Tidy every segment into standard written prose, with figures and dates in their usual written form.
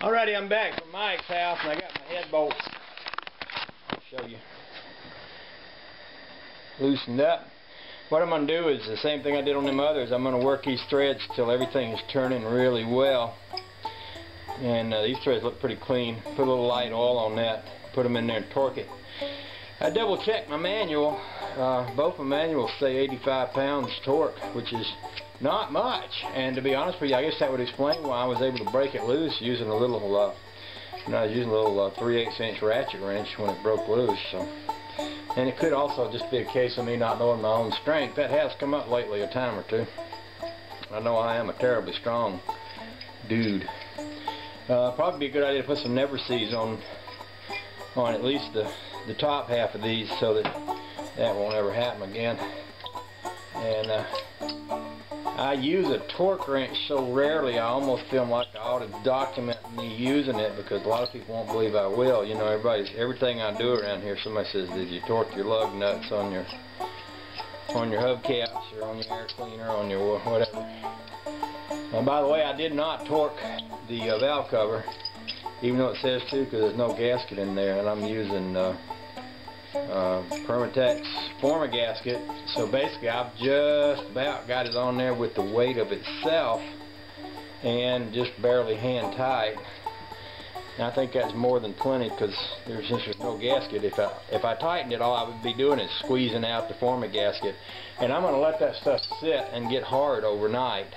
Alrighty, I'm back from Mike's house and I got my head bolts. I'll show you. Loosened up. What I'm going to do is the same thing I did on them others. I'm going to work these threads till everything is turning really well. And these threads look pretty clean. Put a little light oil on that. Put them in there and torque it. I double checked my manual. Both the manuals say 85 pounds torque, which is not much. And to be honest with you, I guess that would explain why I was able to break it loose using a little, I was using a little 3/8 inch ratchet wrench when it broke loose. So. And it could also just be a case of me not knowing my own strength. That has come up lately a time or two. I know I am a terribly strong dude. Probably be a good idea to put some never sees on at least the top half of these so that won't ever happen again. And I use a torque wrench so rarely I almost feel like I ought to document me using it, because a lot of people won't believe I will. You know, everything I do around here, somebody says, did you torque your lug nuts on your hubcaps or on your air cleaner, on your whatever. And by the way, I did not torque the valve cover, even though it says to, because there's no gasket in there, and I'm using Permatex former gasket. So basically I've just about got it on there with the weight of itself and just barely hand tight. And I think that's more than plenty, because since there's no gasket, if I tightened it, all I would be doing is squeezing out the former gasket. And I'm going to let that stuff sit and get hard overnight.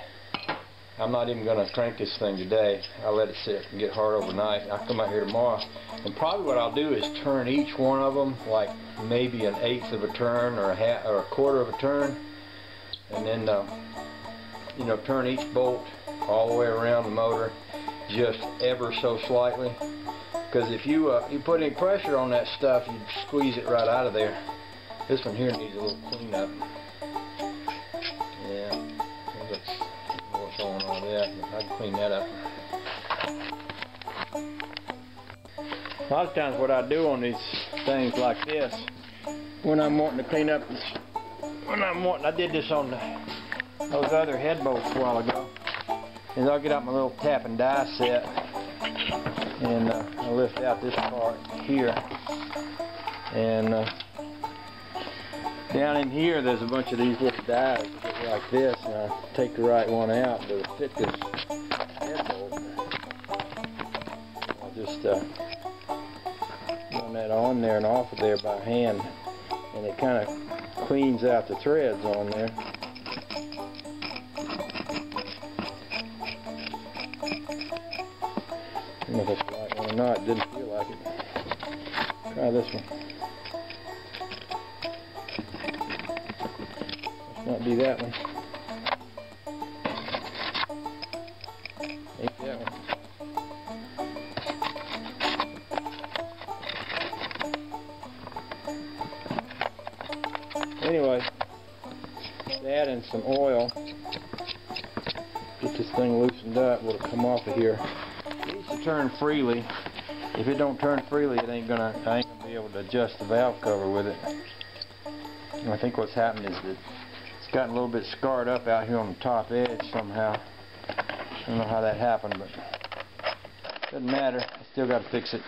I'm not even going to crank this thing today. I'll let it sit and get hard overnight. I'll come out here tomorrow, and probably what I'll do is turn each one of them like maybe 1/8 of a turn or a quarter of a turn, and then you know, turn each bolt all the way around the motor just ever so slightly, because if you put any pressure on that stuff, you'd squeeze it right out of there. This one here needs a little cleanup. Yeah, what's going on with that, but I can clean that up. A lot of times what I do on these things like this, when I'm wanting to clean up this, I did this on those other head bolts a while ago, is I'll get out my little tap and die set, and I'll lift out this part here, and down in here there's a bunch of these little dies like this, and I take the right one out to fit this head bolt. I'll just run that on there and off of there by hand, and it kind of cleans out the threads on there. I don't know if it's the right one or not. It didn't feel like it. Try this one. Let's not be that one. Ain't that one. Anyway, just adding some oil. Get this thing loosened up. Will it come off of here? It needs to turn freely. If it don't turn freely, I ain't gonna be able to adjust the valve cover with it. And I think what's happened is that it's gotten a little bit scarred up out here on the top edge somehow. I don't know how that happened, but it doesn't matter. I still got to fix it.